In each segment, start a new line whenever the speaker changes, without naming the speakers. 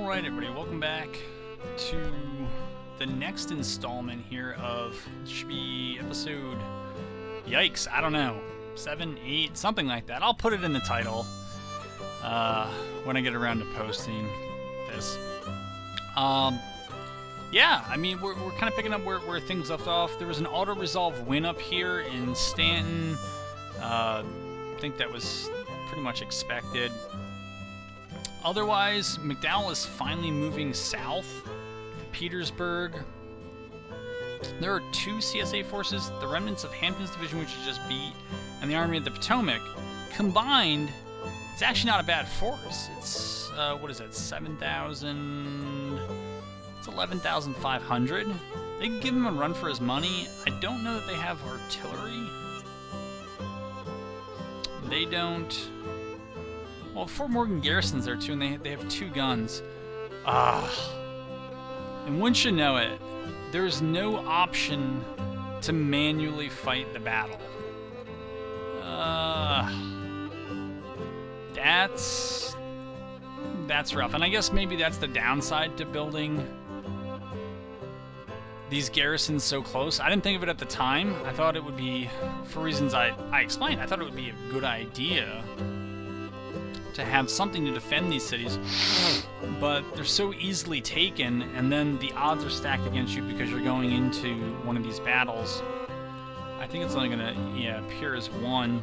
Alright everybody, welcome back to the next installment here of, it should be episode, yikes, I don't know, 7, 8, something like that. I'll put it in the title when I get around to posting this. Yeah, I mean, we're kind of picking up where things left off. There was an auto-resolve win up here in Stanton. I think that was pretty much expected. Otherwise, McDowell is finally moving south to Petersburg. There are two CSA forces, the remnants of Hampton's division, which he just beat, and the Army of the Potomac. Combined, it's actually not a bad force. It's, what is that, 7,000... It's 11,500. They can give him a run for his money. I don't know that they have artillery. They don't... Well, Fort Morgan Garrison's there too, and they have 2 guns. And once you know it, there's no option to manually fight the battle. That's rough. And I guess maybe that's the downside to building these garrisons so close. I didn't think of it at the time. I thought it would be, for reasons I explained, I thought it would be a good idea to have something to defend these cities, but they're so easily taken, and then the odds are stacked against you because you're going into one of these battles. I think it's only gonna, appear as 1.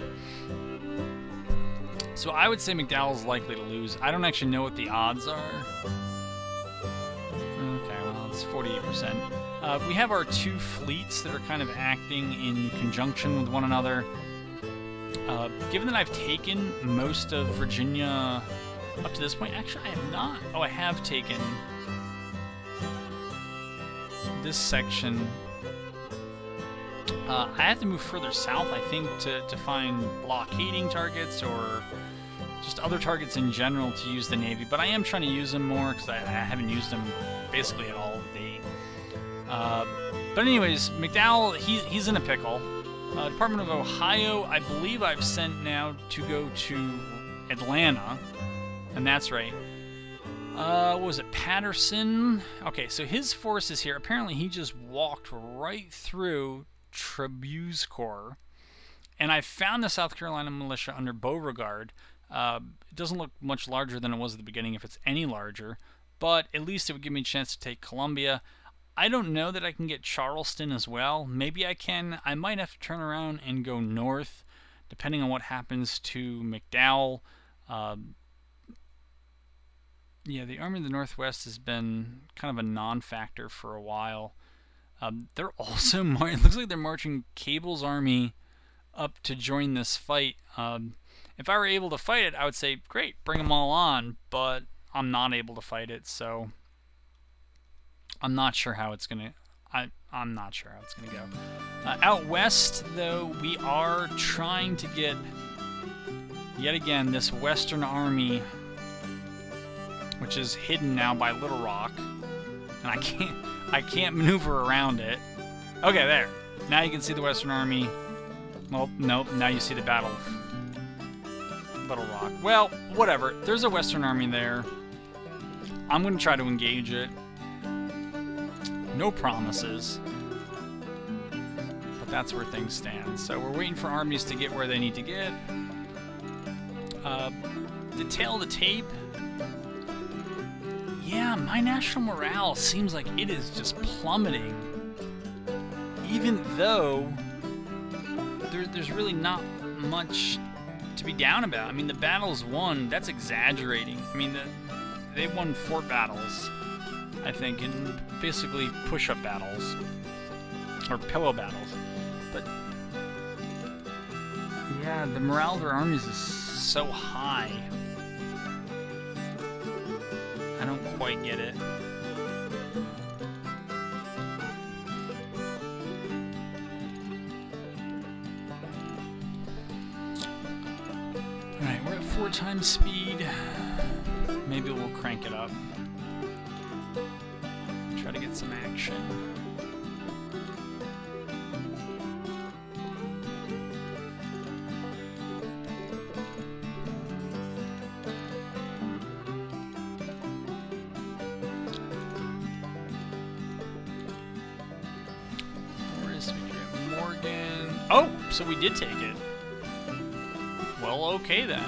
So I would say McDowell's likely to lose. I don't actually know what the odds are. Okay, well, it's 48%. We have our 2 fleets that are kind of acting in conjunction with one another. Given that I've taken most of Virginia up to this point, actually I have not. Oh, I have taken this section. I have to move further south, I think, to find blockading targets or just other targets in general to use the Navy. But I am trying to use them more because I haven't used them basically at all to date. But anyways, McDowell, he's in a pickle. Department of Ohio, I believe I've sent now to go to Atlanta, and that's right. What was it, Patterson? Okay, so his force is here. Apparently he just walked right through Trebu's Corps, and I found the South Carolina militia under Beauregard. It doesn't look much larger than it was at the beginning, if it's any larger, but at least it would give me a chance to take Columbia. I don't know that I can get Charleston as well. Maybe I can. I might have to turn around and go north, depending on what happens to McDowell. Yeah, the Army of the Northwest has been kind of a non-factor for a while. They're also, it looks like they're marching Cable's army up to join this fight. If I were able to fight it, I would say, great, bring them all on, but I'm not able to fight it, so I'm not sure how it's gonna. I'm not sure how it's gonna go. Out west, though, we are trying to get yet again this Western Army, which is hidden now by Little Rock, and I can't maneuver around it. Okay, there. Now you can see the Western Army. Well, nope. Now you see the Battle of Little Rock. Well, whatever. There's a Western Army there. I'm gonna try to engage it. No promises, but that's where things stand. So we're waiting for armies to get where they need to get. The tail of the tape. Yeah, my national morale seems like it is just plummeting. Even though there's really not much to be down about. I mean, the battles won, that's exaggerating. I mean, they won fort battles, I think, and basically push-up battles or pillow battles. But yeah, the morale of their armies is so high. I don't quite get it. Alright, we're at 4 times speed. Maybe we'll crank it up. Try to get some action. So we did take it. Well, okay then.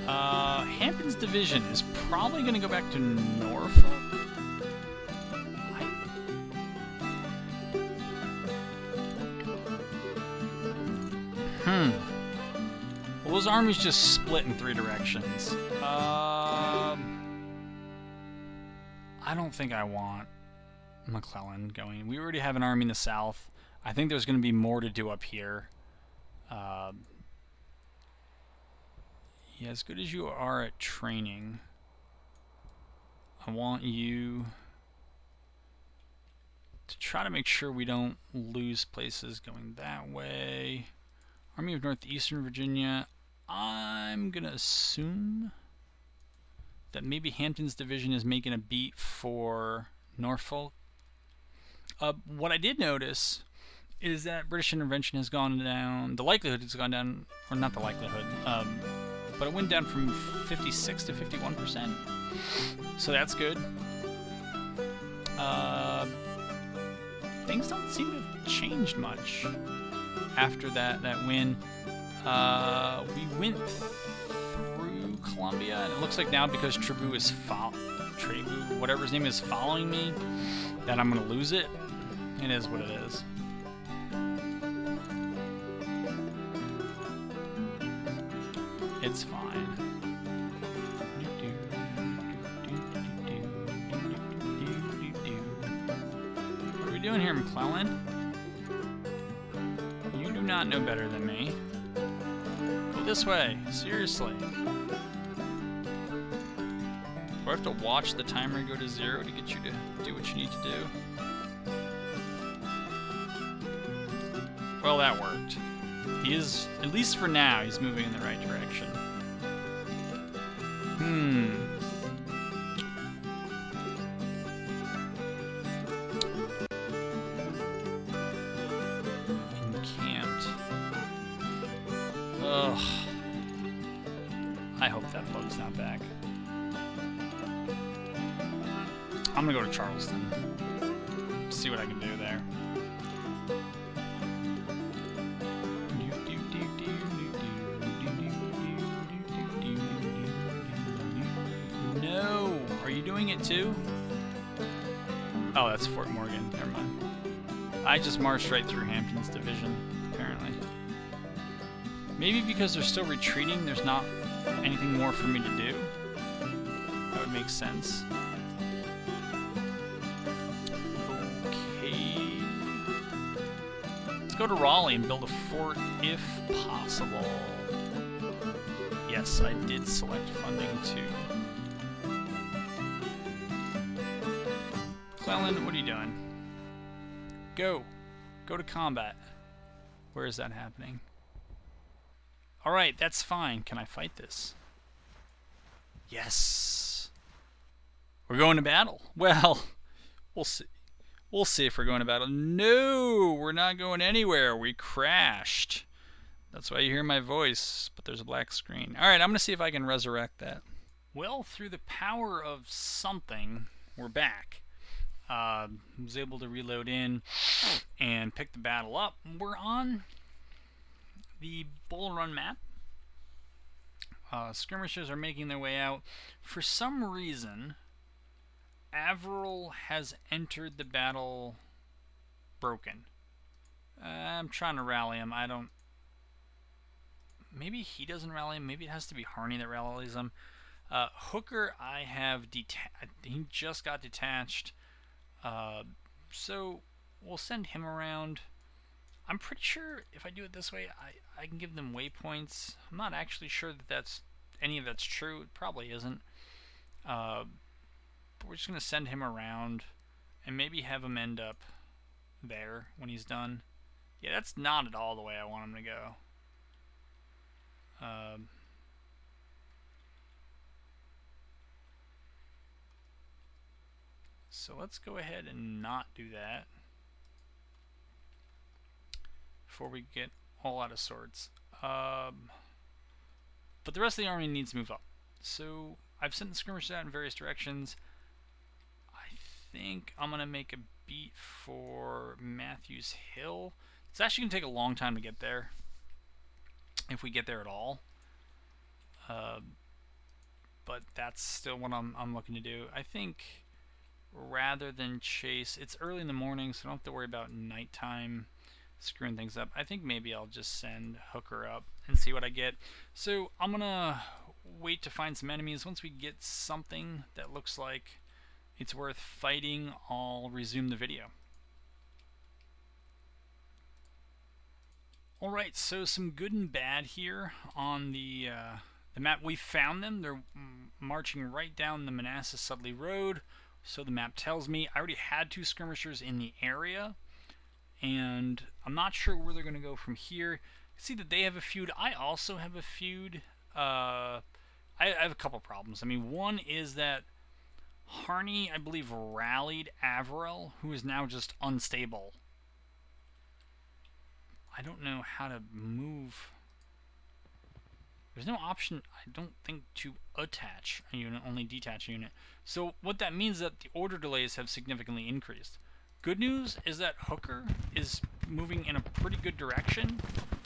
Hampton's division is probably going to go back to Norfolk. Well, those armies just split in 3 directions. I don't think I want McClellan going. We already have an army in the south. I think there's going to be more to do up here. Yeah, as good as you are at training, I want you to try to make sure we don't lose places going that way. Army of Northeastern Virginia, I'm going to assume that maybe Hampton's division is making a beat for Norfolk. What I did notice is that British intervention has gone down. The likelihood has gone down, or not the likelihood, but it went down from 56 to 51%. So that's good. Things don't seem to have changed much after that win. We went through Columbia, and it looks like now because Trebu is whatever his name is, following me, that I'm gonna lose it. It is what it is. It's fine. What are we doing here, McClellan? You do not know better than me. Go this way, seriously. Do I have to watch the timer go to 0 to get you to do what you need to do? Well, that worked. He is, at least for now, he's moving in the right direction. Encamped. Ugh. I hope that bug's not back. I'm gonna go to Charleston. See what I can do there. No! Are you doing it too? Oh, that's Fort Morgan. Never mind. I just marched right through Hampton's division, apparently. Maybe because they're still retreating, there's not anything more for me to do. That would make sense. Okay. Let's go to Raleigh and build a fort if possible. Yes, I did select funding too. Cleland, what are you doing? Go. Go to combat. Where is that happening? Alright, that's fine. Can I fight this? Yes. We're going to battle. Well, we'll see. We'll see if we're going to battle. No, we're not going anywhere. We crashed. That's why you hear my voice, but there's a black screen. Alright, I'm going to see if I can resurrect that. Well, through the power of something, we're back. Was able to reload in and pick the battle up. We're on the Bull Run map. Skirmishers are making their way out. For some reason, Averill has entered the battle broken. I'm trying to rally him. I don't... Maybe he doesn't rally him. Maybe it has to be Harney that rallies him. Hooker, I have he just got detached. So we'll send him around. I'm pretty sure if I do it this way, I can give them waypoints. I'm not actually sure that any of that's true. It probably isn't. But we're just going to send him around and maybe have him end up there when he's done. Yeah, that's not at all the way I want him to go. So let's go ahead and not do that before we get all out of sorts. But the rest of the army needs to move up. So I've sent the skirmishers out in various directions. I think I'm going to make a beat for Matthews Hill. It's actually going to take a long time to get there. if we get there at all. But that's still what I'm looking to do. I think rather than chase, it's early in the morning, so I don't have to worry about nighttime screwing things up. I think maybe I'll just send Hooker up and see what I get. So I'm gonna wait to find some enemies. Once we get something that looks like it's worth fighting, I'll resume the video. Alright, so some good and bad here on the map. We found them. They're marching right down the Manassas Sudley Road, so the map tells me. I already had 2 skirmishers in the area, and I'm not sure where they're going to go from here. See that they have a feud. I also have a feud. I have a couple problems. I mean, one is that Harney, I believe, rallied Averill, who is now just unstable. I don't know how to move. There's no option, I don't think, to attach a unit, only detach a unit. So what that means is that the order delays have significantly increased. Good news is that Hooker is moving in a pretty good direction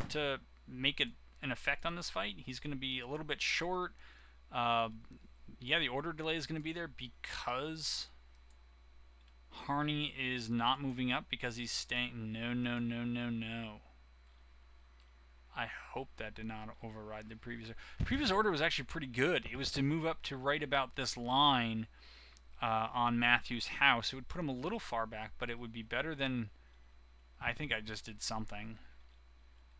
to make an effect on this fight. He's going to be a little bit short. Yeah, the order delay is going to be there because Harney is not moving up because he's staying. No, no, no, no, no. I hope that did not override the previous. The previous order was actually pretty good. It was to move up to right about this line on Matthew's house. It would put him a little far back, but it would be better than. I think I just did something,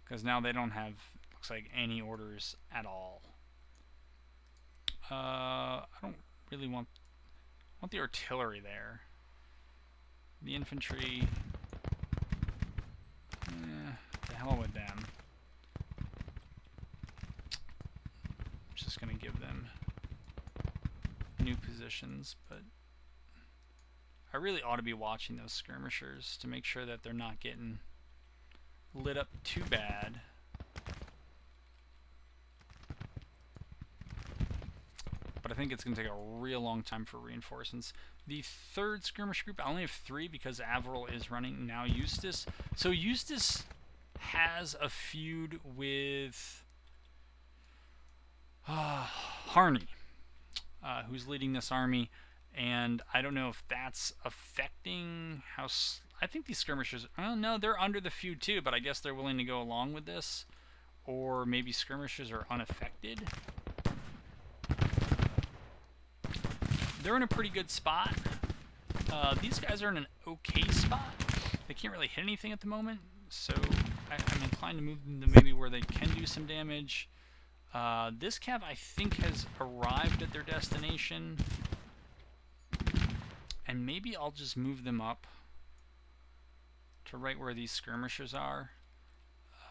because now they don't have, looks like, any orders at all. I don't really want the artillery there. The infantry. The hell with them. Just going to give them new positions, but I really ought to be watching those skirmishers to make sure that they're not getting lit up too bad. But I think it's going to take a real long time for reinforcements. The 3rd skirmish group, I only have 3 because Averill is running now Eustace. So Eustace has a feud with Harney, who's leading this army, and I don't know if that's affecting how. I think these skirmishers. Oh no, they're under the feud too, but I guess they're willing to go along with this, or maybe skirmishers are unaffected. They're in a pretty good spot. These guys are in an okay spot. They can't really hit anything at the moment, so I'm inclined to move them to maybe where they can do some damage. This cav, I think, has arrived at their destination, and maybe I'll just move them up to right where these skirmishers are.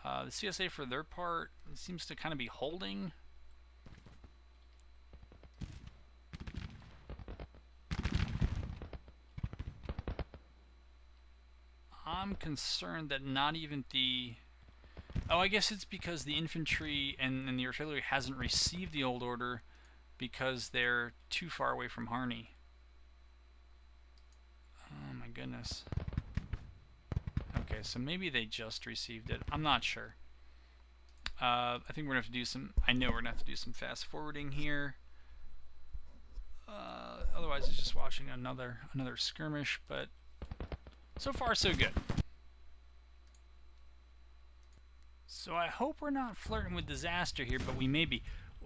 The CSA, for their part, seems to kind of be holding. I'm concerned that not even the... Oh, I guess it's because the infantry and the artillery hasn't received the old order because they're too far away from Harney. Oh my goodness. Okay, so maybe they just received it. I'm not sure. I think we're gonna have to do some. I know we're gonna have to do some fast forwarding here. Otherwise, it's just watching another skirmish. But so far, so good. So I hope we're not flirting with disaster here, but we may be.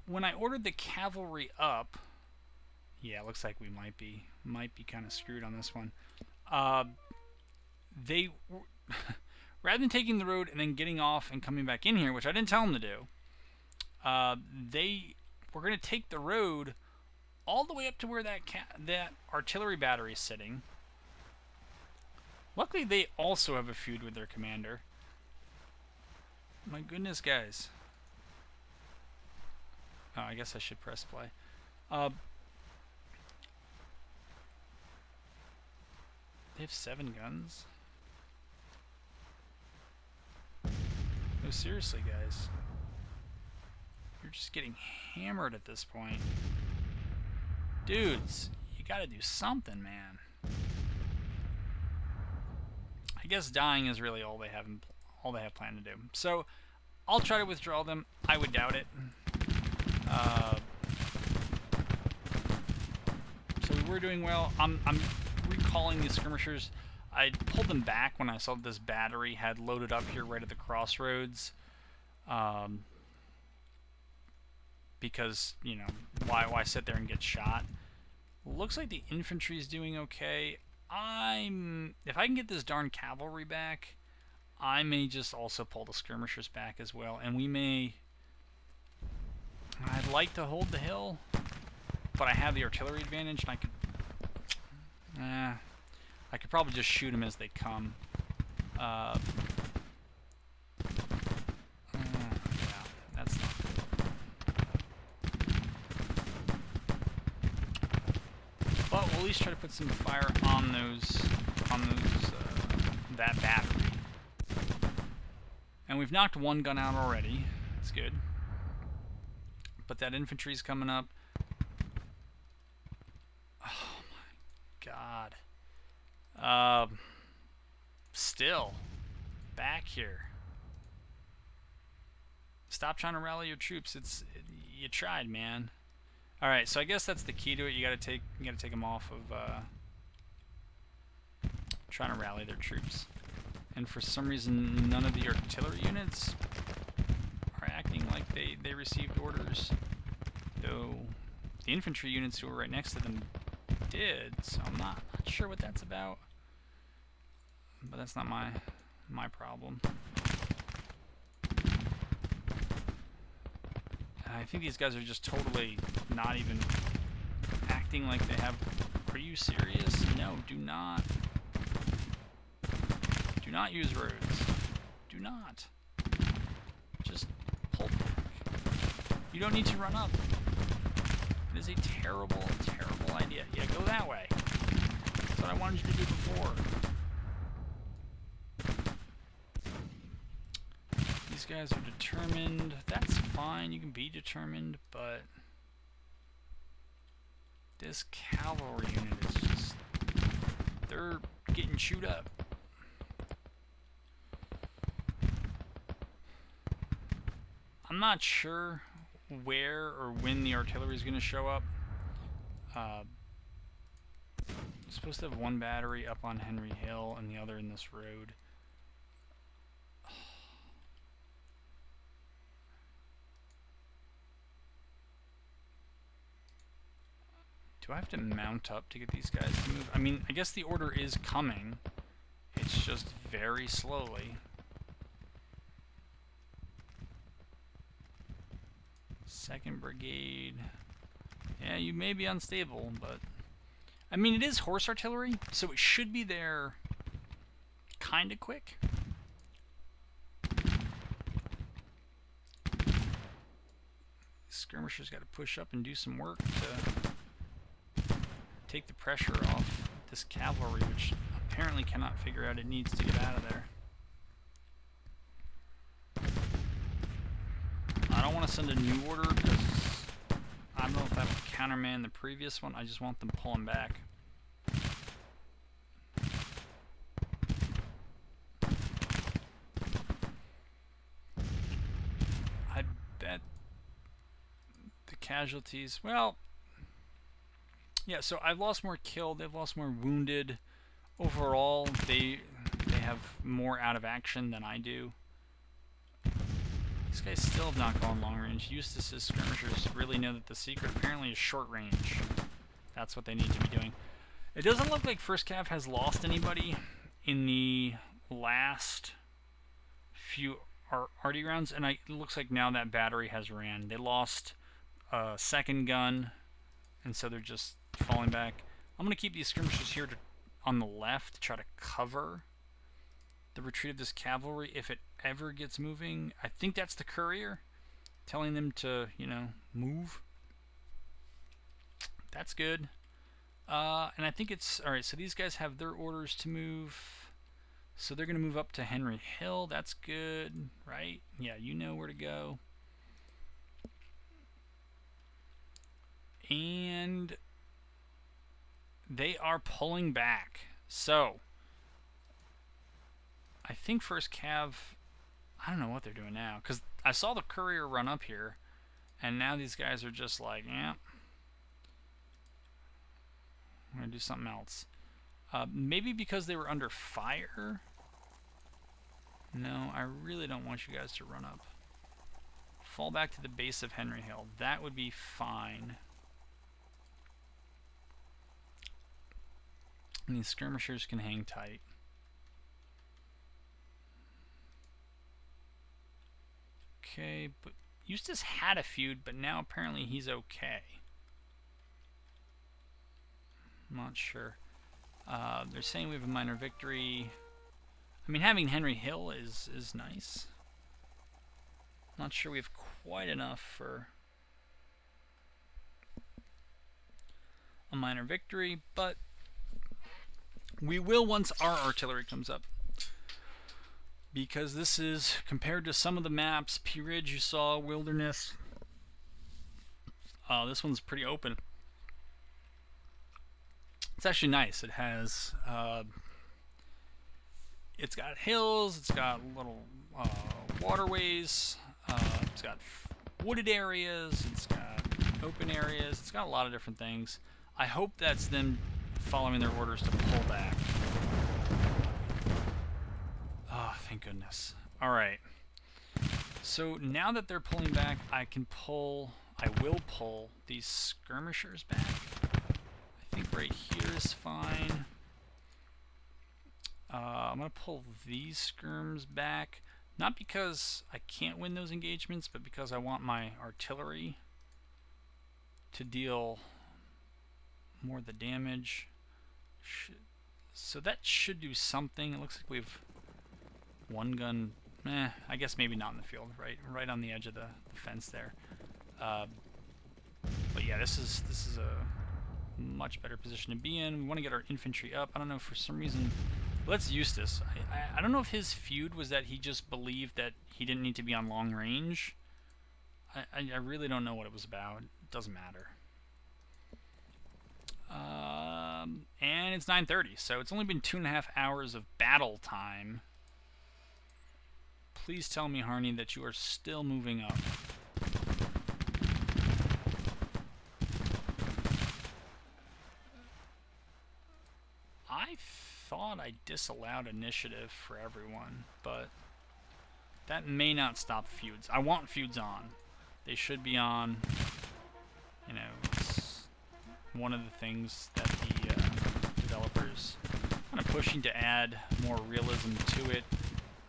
When I ordered the cavalry up, yeah, it looks like we might be kind of screwed on this one. They rather than taking the road and then getting off and coming back in here, which I didn't tell them to do, they were going to take the road all the way up to where that artillery battery is sitting. Luckily, they also have a feud with their commander. My goodness, guys. Oh, I guess I should press play. They have 7 guns? No, seriously, guys. You're just getting hammered at this point. Dudes, you gotta do something, man. I guess dying is really all they have planned to do. So I'll try to withdraw them. I would doubt it. So we were doing well. I'm recalling these skirmishers. I pulled them back when I saw this battery had loaded up here right at the crossroads. Because, you know, why sit there and get shot? Looks like the infantry's doing okay. If I can get this darn cavalry back, I may just also pull the skirmishers back as well, and we may... I'd like to hold the hill, but I have the artillery advantage, and I could probably just shoot them as they come. Yeah, that's not good. But we'll at least try to put some fire on that battery. And we've knocked one gun out already. That's good. But that infantry's coming up. Oh my god. Still back here. Stop trying to rally your troops. You tried, man. All right, so I guess that's the key to it. You got to take them off of trying to rally their troops. And for some reason, none of the artillery units are acting like they received orders. Though the infantry units who were right next to them did, so I'm not sure what that's about. But that's not my problem. I think these guys are just totally not even acting like they have... Are you serious? No, do not. Do not use roads. Do not. Just pull back. You don't need to run up. It is a terrible, terrible idea. Yeah, go that way. That's what I wanted you to do before. These guys are determined. That's fine. You can be determined, but this cavalry unit is just... They're getting chewed up. I'm not sure where or when the artillery is going to show up. I'm supposed to have one battery up on Henry Hill and the other in this road. Do I have to mount up to get these guys to move? I mean, I guess the order is coming. It's just very slowly. Second Brigade. Yeah, you may be unstable, but... I mean, it is horse artillery, so it should be there kind of quick. Skirmishers got to push up and do some work to take the pressure off this cavalry, which apparently cannot figure out it needs to get out of there. I don't want to send a new order because I don't know if that would countermand the previous one. I just want them pulling back. I bet the casualties... Well, yeah, so I've lost more killed, they've lost more wounded. Overall, they have more out of action than I do. These guys still have not gone long range. Eustace's skirmishers really know that the secret apparently is short range. That's what they need to be doing. It doesn't look like 1st Cav has lost anybody in the last few arty rounds, and it looks like now that battery has ran. They lost a 2nd gun, and so they're just falling back. I'm going to keep these skirmishers here on the left to try to cover the retreat of this cavalry if it ever gets moving. I think that's the courier telling them to, you know, move. That's good. And I think it's... Alright, so these guys have their orders to move. So they're going to move up to Henry Hill. That's good, right? Yeah, you know where to go. And they are pulling back. So I think 1st Cav... I don't know what they're doing now, because I saw the courier run up here, and now these guys are just like, yeah, I'm going to do something else. Maybe because they were under fire? No, I really don't want you guys to run up. Fall back to the base of Henry Hill. That would be fine. And these skirmishers can hang tight. Okay, but Eustace had a feud, but now apparently he's okay. I'm not sure. They're saying we have a minor victory. I mean, having Henry Hill is nice. Not sure we have quite enough for a minor victory, but we will once our artillery comes up. Because this is, compared to some of the maps, Pea Ridge you saw, Wilderness, this one's pretty open. It's actually nice. It has, it's got hills, it's got little waterways, it's got wooded areas, it's got open areas, it's got a lot of different things. I hope that's them following their orders to pull back. Oh, thank goodness. Alright. So now that they're pulling back, I will pull these skirmishers back. I think right here is fine. I'm going to pull these skirms back. Not because I can't win those engagements, but because I want my artillery to deal more of the damage. So that should do something. It looks like we've one gun. I guess maybe not in the field. Right on the edge of the fence there. But yeah, this is a much better position to be in. We want to get our infantry up. I don't know, for some reason. Let's Eustace. I don't know if his feud was that he just believed that he didn't need to be on long range. I really don't know what it was about. It doesn't matter. And it's 9:30, so it's only been 2.5 hours of battle time. Please tell me, Harney, that you are still moving up. I thought I disallowed initiative for everyone, but that may not stop feuds. I want feuds on. They should be on. You know, it's one of the things that the developers kind of pushing to add more realism to it.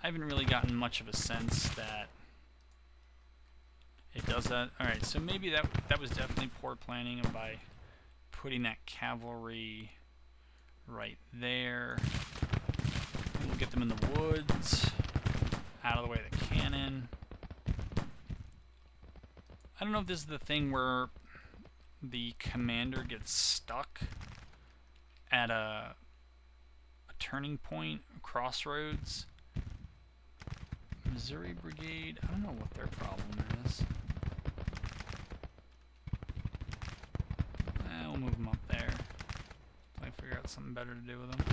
I haven't really gotten much of a sense that it does that. Alright, so maybe that was definitely poor planning by putting that cavalry right there. We'll get them in the woods, out of the way of the cannon. I don't know if this is the thing where the commander gets stuck at a turning point, a crossroads. Missouri Brigade, I don't know what their problem is. We'll move them up there. Until I figure out something better to do with them.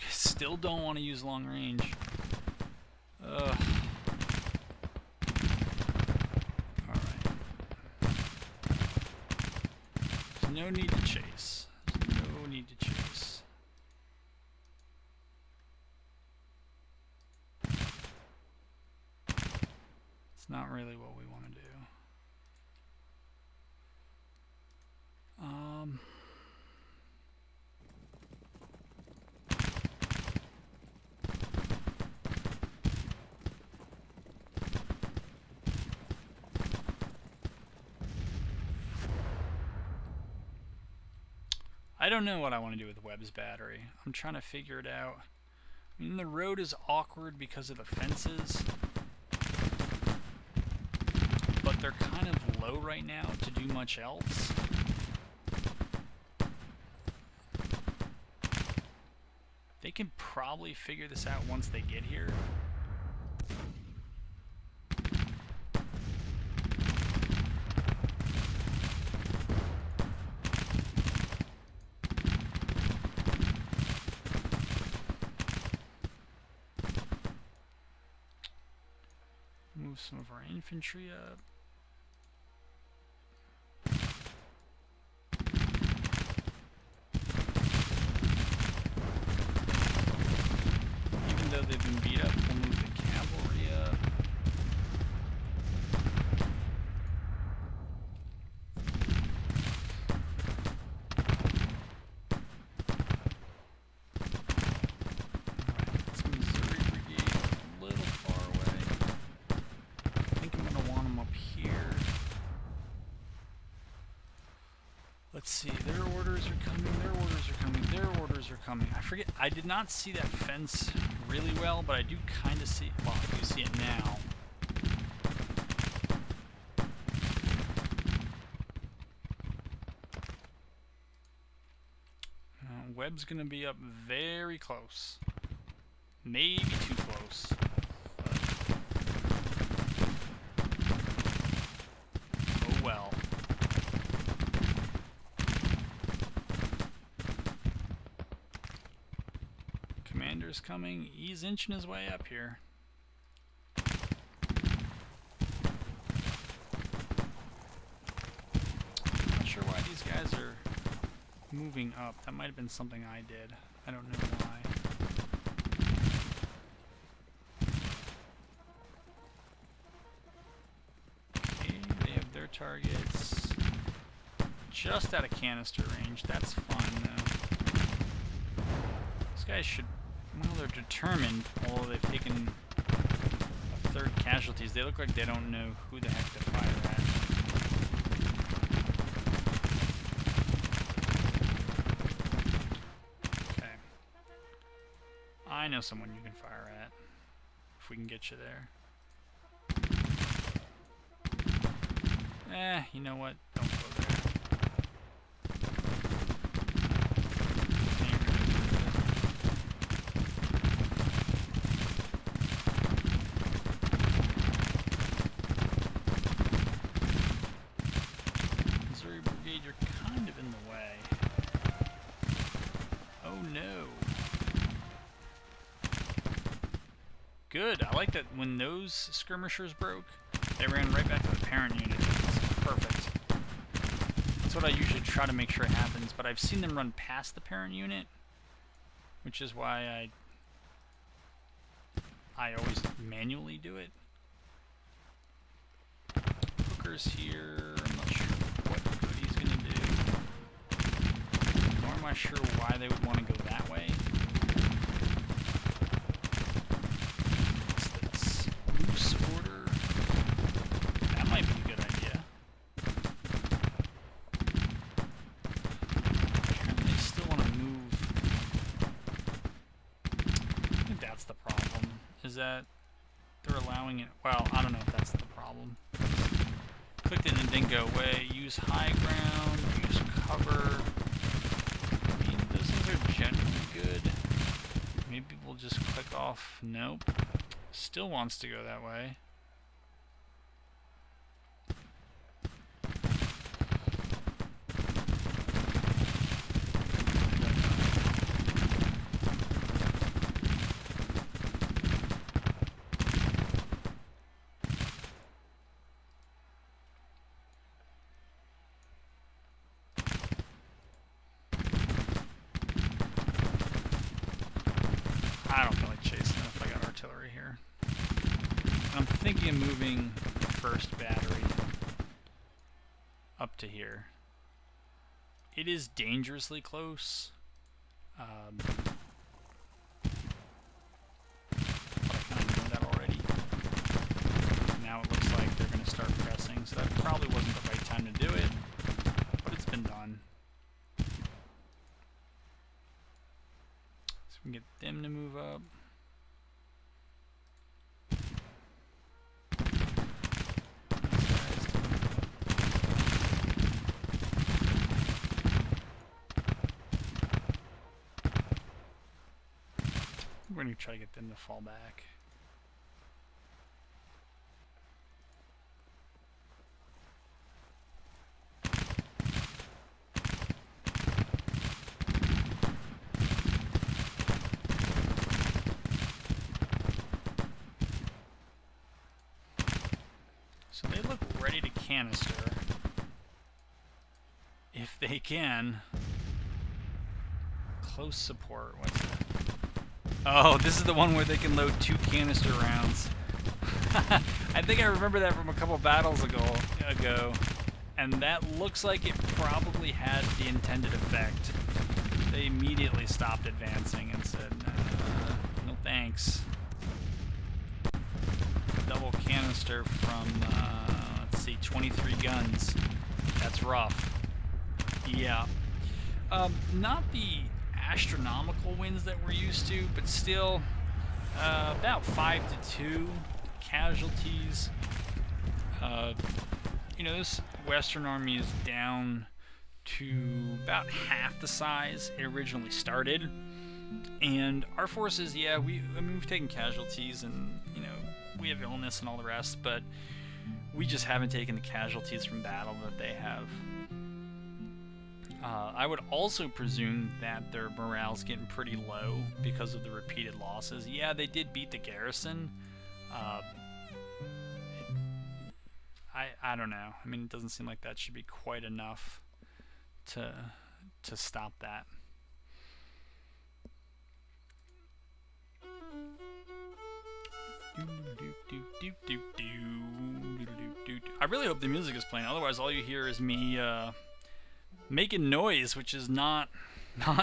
Still don't want to use long range. Ugh. Alright. There's no need to chase. There's no need to chase. It's not really what we want to do. I don't know what I want to do with Webb's battery. I'm trying to figure it out. I mean, the road is awkward because of the fences, but they're kind of low right now to do much else. They can probably figure this out once they get here. infantry up. Even though they've been beat up, we'll move the cavalry up. Let's see, their orders are coming, their orders are coming, their orders are coming. I forget, I did not see that fence really well, but I do kind of see, well, I do see it now. Webb's going to be up very close. Maybe too close. Oh well. Commander's coming. He's inching his way up here. Not sure why these guys are moving up. That might have been something I did. I don't know why. Okay, they have their targets just out of canister range. That's fine though. These guys should, well, they're determined, although they've taken a third casualties. They look like they don't know who the heck to fire at. I know someone you can fire at, if we can get you there. You know what? Don't go there. Missouri Brigade, you're kind of in the way. Oh no. Good. I like that when those skirmishers broke, they ran right back to the parent unit. That's perfect. That's what I usually try to make sure happens, but I've seen them run past the parent unit, which is why I always manually do it. Hooker's here. I'm not sure what good he's going to do. Nor am I sure why they would want to go that way. Order. That might be a good idea. Apparently they still want to move. I think that's the problem. Is that they're allowing it. Well, I don't know if that's the problem. Clicked it and it didn't go away. Use high ground. Use cover. I mean, those things are generally good. Maybe we'll just click off. Nope. Still wants to go that way. I don't feel like chasing if I got artillery here. I'm thinking of moving the first battery up to here. It is dangerously close. But I kind of know that already. Now it looks like they're going to start pressing, so that probably wasn't the right time to do it, but it's been done. So we can get them to move up. We're going to try to get them to fall back. canister. If they can. Close support, what's that? Oh, this is the one where they can load 2 canister rounds. I think I remember that from a couple battles ago. And that looks like it probably had the intended effect. They immediately stopped advancing and said, no thanks. Double canister from, let's see, 23 guns. That's rough. Yeah. Not the astronomical wins that we're used to, but still, about 5-2 casualties. You know, this Western Army is down to about half the size it originally started, and our forces, yeah, we've taken casualties, and you know, we have illness and all the rest, but we just haven't taken the casualties from battle that they have. I would also presume that their morale's getting pretty low because of the repeated losses. Yeah, they did beat the garrison. I don't know. I mean, it doesn't seem like that should be quite enough to stop that. I really hope the music is playing. Otherwise, all you hear is me making noise, which is not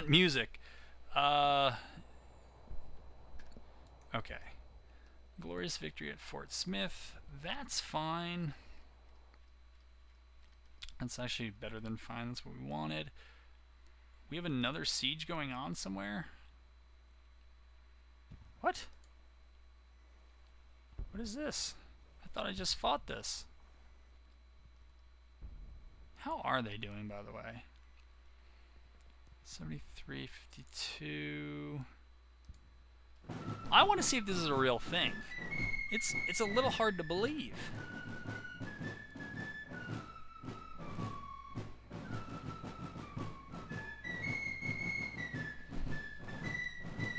music. Okay. Glorious victory at Fort Smith. That's fine. That's actually better than fine. That's what we wanted. We have another siege going on somewhere. What? What is this? I thought I just fought this. How are they doing, by the way? 73, 52. I want to see if this is a real thing. It's a little hard to believe.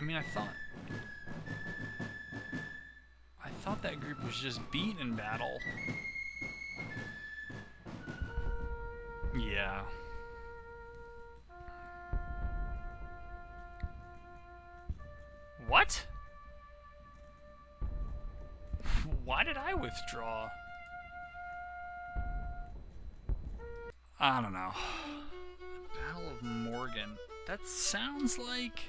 I mean, I thought that group was just beaten in battle. Yeah. What? Why did I withdraw? I don't know. Battle of Morgan. That sounds like...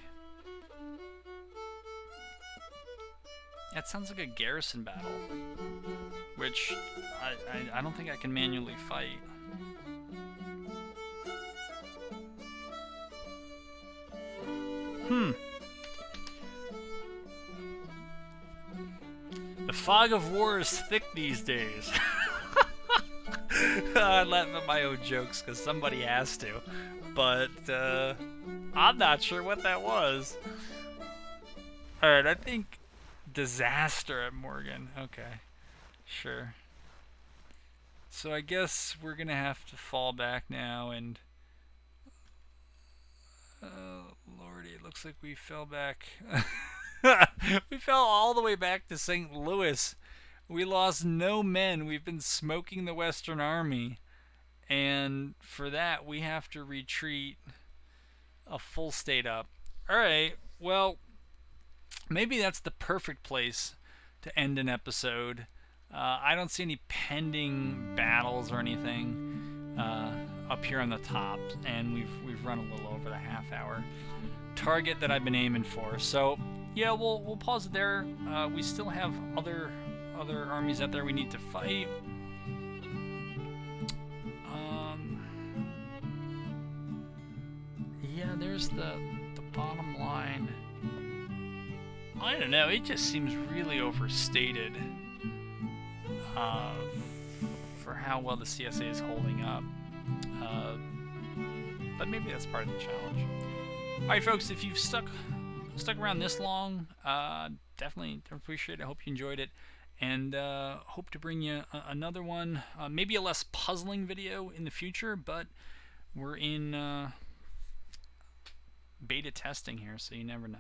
That sounds like a garrison battle, which I don't think I can manually fight. The fog of war is thick these days. I laugh at my own jokes because somebody has to, but I'm not sure what that was. Alright, I think disaster at Morgan. Okay, sure. So I guess we're gonna have to fall back now, and lordy, it looks like we fell back. We fell all the way back to St. Louis. We lost no men. We've been smoking the Western Army, and for that we have to retreat a full state up. Alright, well, maybe that's the perfect place to end an episode. I don't see any pending battles or anything up here on the top, and we've run a little over the half-hour target that I've been aiming for. So yeah, we'll pause it there. We still have other armies out there we need to fight. Yeah, there's the bottom line. I don't know, it just seems really overstated for how well the CSA is holding up. But maybe that's part of the challenge. Alright folks, if you've stuck around this long, definitely appreciate it. I hope you enjoyed it, and hope to bring you another one, maybe a less puzzling video in the future, but we're in beta testing here, so you never know.